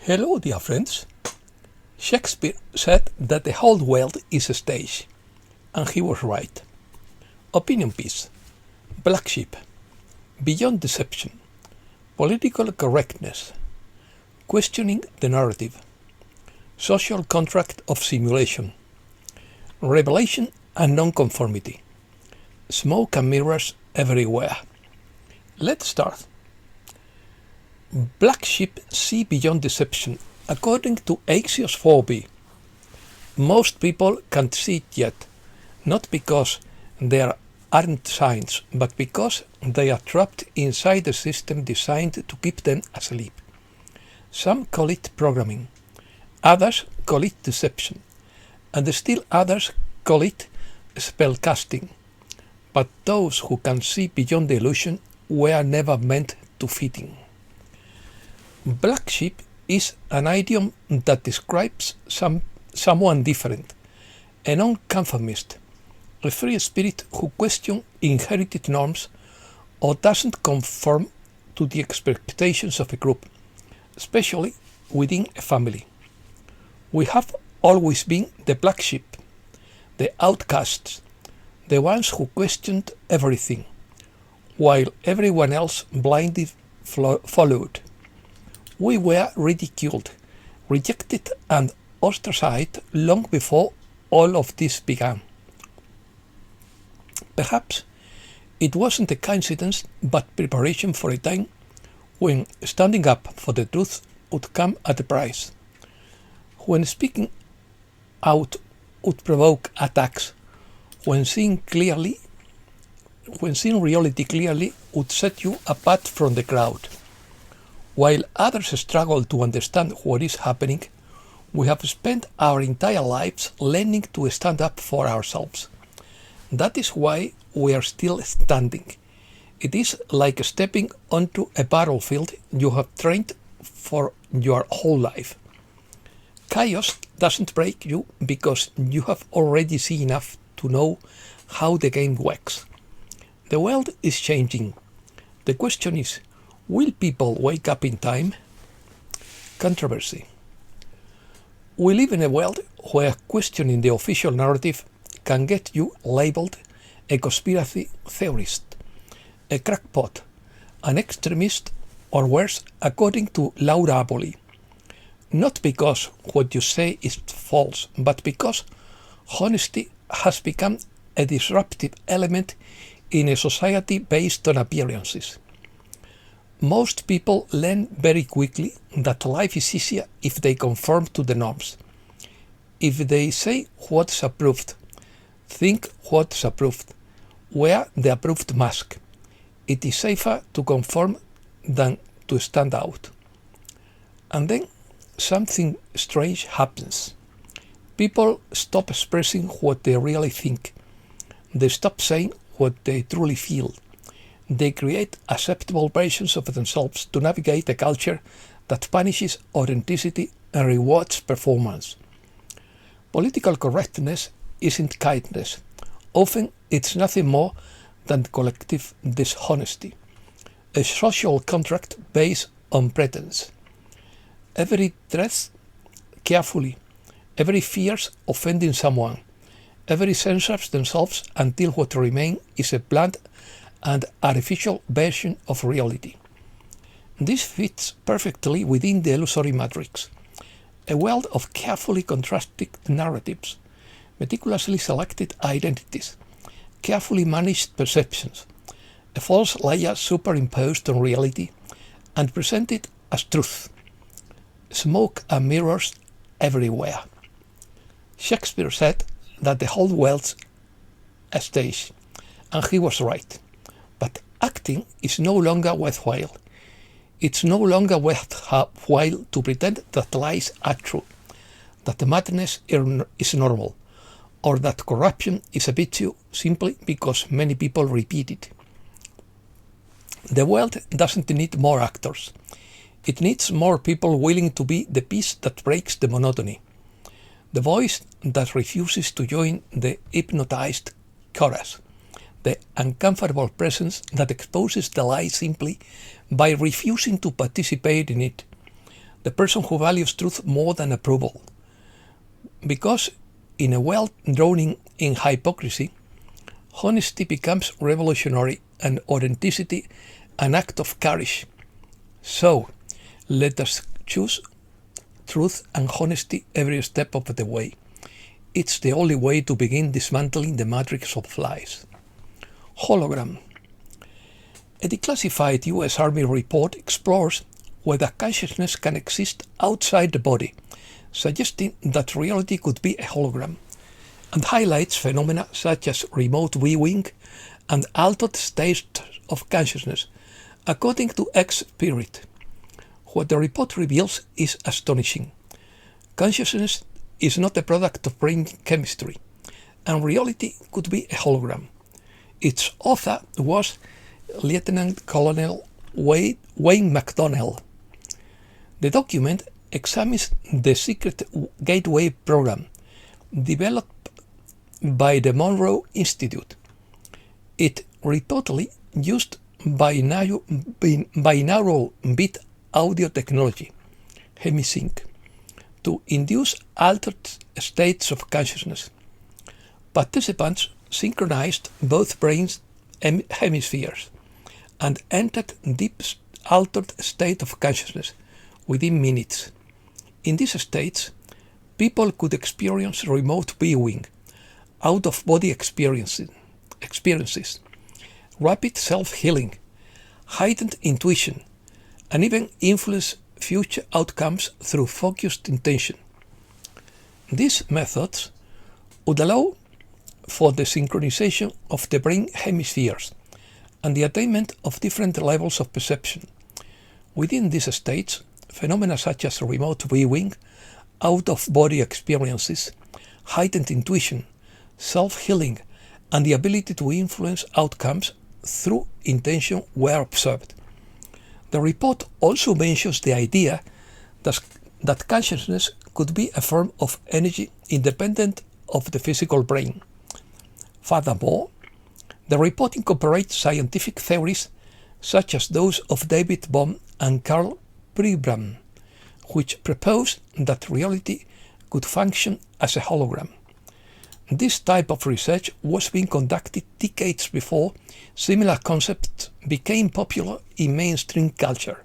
Hello, dear friends. Shakespeare said that the whole world is a stage, and he was right. Opinion piece, black sheep, beyond deception, political correctness, questioning the narrative, social contract of simulation, revelation and non-conformity, smoke and mirrors everywhere. Let's start. Black sheep see beyond deception. According to Axios 4b, most people can't see it yet, not because there aren't signs, but because they are trapped inside a system designed to keep them asleep. Some call it programming, others call it deception, and still others call it spellcasting. But those who can see beyond the illusion were never meant to fit in. Black sheep is an idiom that describes someone different, a non-conformist, a free spirit who questions inherited norms or doesn't conform to the expectations of a group, especially within a family. We have always been the black sheep, the outcasts, the ones who questioned everything, while everyone else blindly followed. We were ridiculed, rejected and ostracized long before all of this began. Perhaps it wasn't a coincidence but preparation for a time when standing up for the truth would come at a price, when speaking out would provoke attacks, when seeing reality clearly would set you apart from the crowd. While others struggle to understand what is happening, we have spent our entire lives learning to stand up for ourselves. That is why we are still standing. It is like stepping onto a battlefield you have trained for your whole life. Chaos doesn't break you because you have already seen enough to know how the game works. The world is changing. The question is, will people wake up in time? Controversy. We live in a world where questioning the official narrative can get you labeled a conspiracy theorist, a crackpot, an extremist, or worse, according to Laura Aboli. Not because what you say is false, but because honesty has become a disruptive element in a society based on appearances. Most people learn very quickly that life is easier if they conform to the norms. If they say what's approved, think what's approved, wear the approved mask, it is safer to conform than to stand out. And then something strange happens. People stop expressing what they really think. They stop saying what they truly feel. They create acceptable versions of themselves to navigate a culture that punishes authenticity and rewards performance. Political correctness isn't kindness. Often it's nothing more than collective dishonesty, a social contract based on pretense. Every dress carefully, every fears offending someone, every censors themselves until what remains is a blunt and artificial version of reality. This fits perfectly within the illusory matrix, a world of carefully contrasted narratives, meticulously selected identities, carefully managed perceptions, a false layer superimposed on reality and presented as truth. Smoke and mirrors everywhere. Shakespeare said that the whole world's a stage, and he was right. But acting is no longer worthwhile. It's no longer worthwhile to pretend that lies are true, that madness is normal, or that corruption is a virtue simply because many people repeat it. The world doesn't need more actors. It needs more people willing to be the piece that breaks the monotony, the voice that refuses to join the hypnotized chorus, the uncomfortable presence that exposes the lie simply by refusing to participate in it, the person who values truth more than approval. Because in a world drowning in hypocrisy, honesty becomes revolutionary and authenticity an act of courage. So, let us choose truth and honesty every step of the way. It's the only way to begin dismantling the matrix of lies. Hologram. A declassified US Army report explores whether consciousness can exist outside the body, suggesting that reality could be a hologram, and highlights phenomena such as remote viewing and altered states of consciousness, according to X-Spirit. What the report reveals is astonishing. Consciousness is not a product of brain chemistry, and reality could be a hologram. Its author was Lieutenant Colonel Wayne McDonnell. The document examines the Secret Gateway program developed by the Monroe Institute. It reportedly used binaural bit audio technology, hemisync, to induce altered states of consciousness. Participants synchronized both brains hemispheres and entered deep altered state of consciousness within minutes. In these states, people could experience remote viewing, out-of-body experiences, rapid self-healing, heightened intuition, and even influence future outcomes through focused intention. These methods would allow for the synchronization of the brain hemispheres and the attainment of different levels of perception. Within these states, phenomena such as remote viewing, out-of-body experiences, heightened intuition, self-healing, and the ability to influence outcomes through intention were observed. The report also mentions the idea that consciousness could be a form of energy independent of the physical brain. Furthermore, the report incorporates scientific theories such as those of David Bohm and Carl Pribram, which propose that reality could function as a hologram. This type of research was being conducted decades before similar concepts became popular in mainstream culture.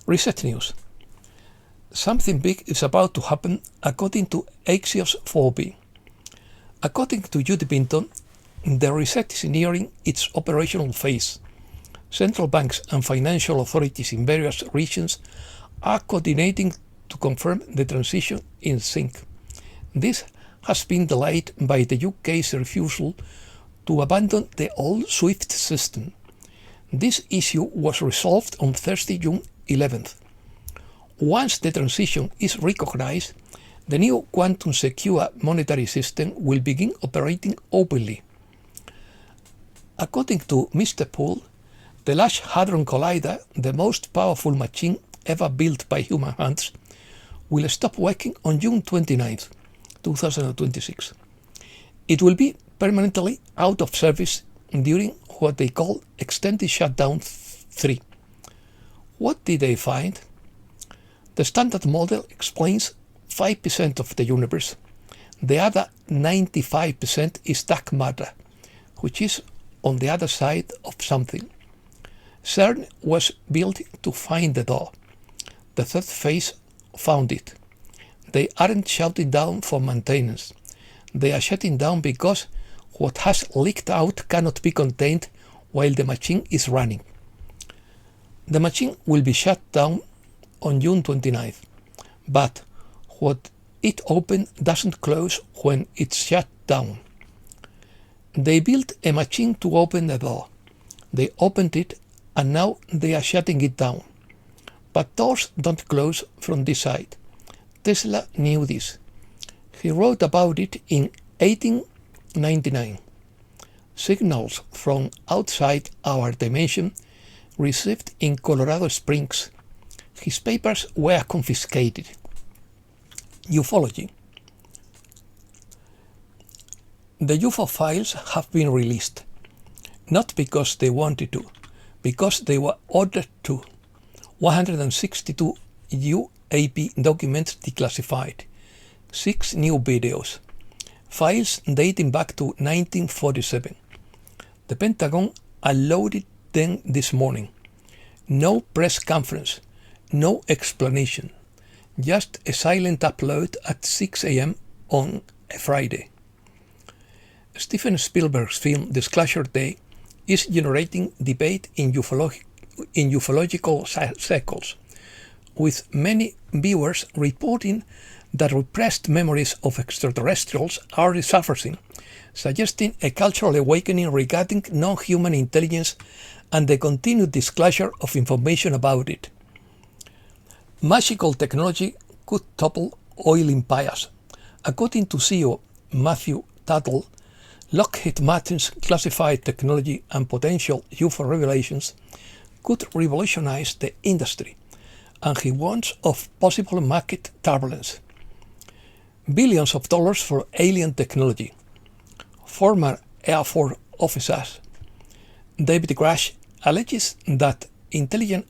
Research news. Something big is about to happen according to Axios 4B. According to Judy Binton, the research is nearing its operational phase. Central banks and financial authorities in various regions are coordinating to confirm the transition in sync. This has been delayed by the UK's refusal to abandon the old SWIFT system. This issue was resolved on Thursday, June 11th. Once the transition is recognized, the new quantum-secure monetary system will begin operating openly. According to Mr. Poole, the Large Hadron Collider, the most powerful machine ever built by human hands, will stop working on June 29th, 2026. It will be permanently out of service during what they call Extended Shutdown 3. What did they find? The standard model explains 5% of the universe. The other 95% is dark matter, which is on the other side of something. CERN was built to find the door. The third phase found it. They aren't shutting down for maintenance. They are shutting down because what has leaked out cannot be contained while the machine is running. The machine will be shut down on June 29th, but what it opened doesn't close when it's shut down. They built a machine to open the door. They opened it and now they are shutting it down. But doors don't close from this side. Tesla knew this. He wrote about it in 1899. Signals from outside our dimension received in Colorado Springs. His papers were confiscated. Ufology. The UFO files have been released, not because they wanted to, because they were ordered to. 162 UAP documents declassified, 6 new videos, files dating back to 1947. The Pentagon unloaded them this morning. No press conference, no explanation, just a silent upload at 6 a.m. on a Friday. Steven Spielberg's film Disclosure Day is generating debate in ufological circles, with many viewers reporting that repressed memories of extraterrestrials are resurfacing, suggesting a cultural awakening regarding non-human intelligence and the continued disclosure of information about it. Magical technology could topple oil empires. According to CEO Matthew Tuttle, Lockheed Martin's classified technology and potential UFO revelations could revolutionize the industry, and he warns of possible market turbulence. Billions of dollars for alien technology. Former Air Force officer David Grush alleges that intelligence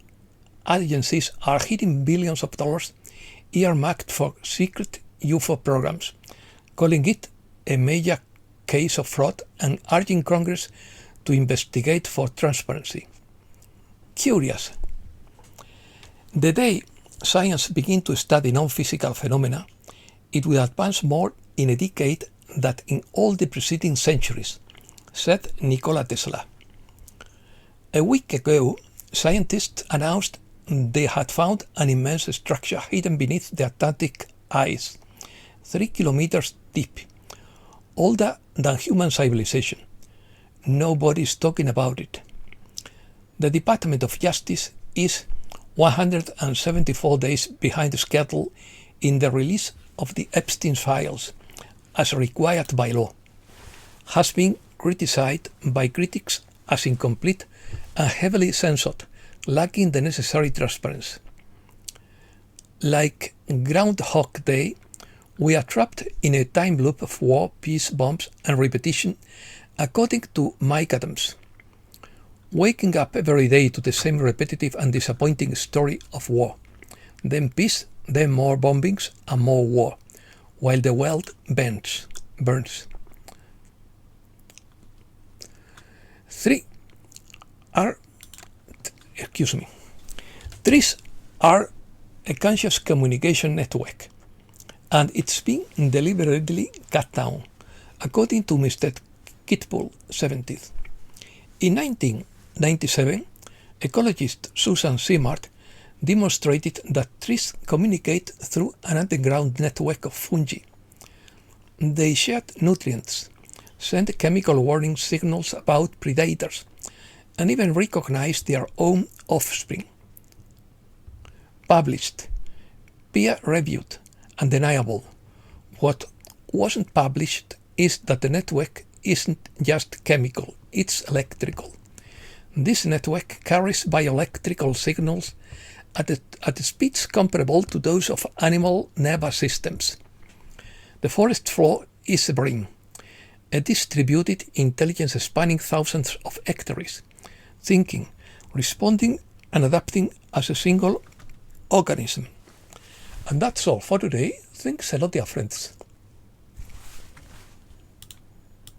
agencies are hiding billions of dollars earmarked for secret UFO programs, calling it a major case of fraud and urging Congress to investigate for transparency. Curious. The day science begins to study non-physical phenomena, it will advance more in a decade than in all the preceding centuries, said Nikola Tesla. A week ago, scientists announced they had found an immense structure hidden beneath the Atlantic ice, 3 kilometers deep, older than human civilization. Nobody is talking about it. The Department of Justice is 174 days behind schedule in the release of the Epstein files, as required by law, has been criticized by critics as incomplete and heavily censored, lacking the necessary transparency. Like Groundhog Day, we are trapped in a time loop of war, peace, bombs, and repetition, according to Mike Adams. Waking up every day to the same repetitive and disappointing story of war, then peace, then more bombings and more war, while the world burns. Trees are a conscious communication network, and it's been deliberately cut down, according to Mr. Kitbull, 70th. In 1997, ecologist Susan Simard demonstrated that trees communicate through an underground network of fungi. They share nutrients, send chemical warning signals about predators, and even recognize their own offspring. Published, peer-reviewed, undeniable. What wasn't published is that the network isn't just chemical, it's electrical. This network carries bioelectrical signals at speeds comparable to those of animal nervous systems. The forest floor is a brain, a distributed intelligence spanning thousands of hectares, thinking, responding, and adapting as a single organism. And that's all for today. Thanks a lot, dear friends.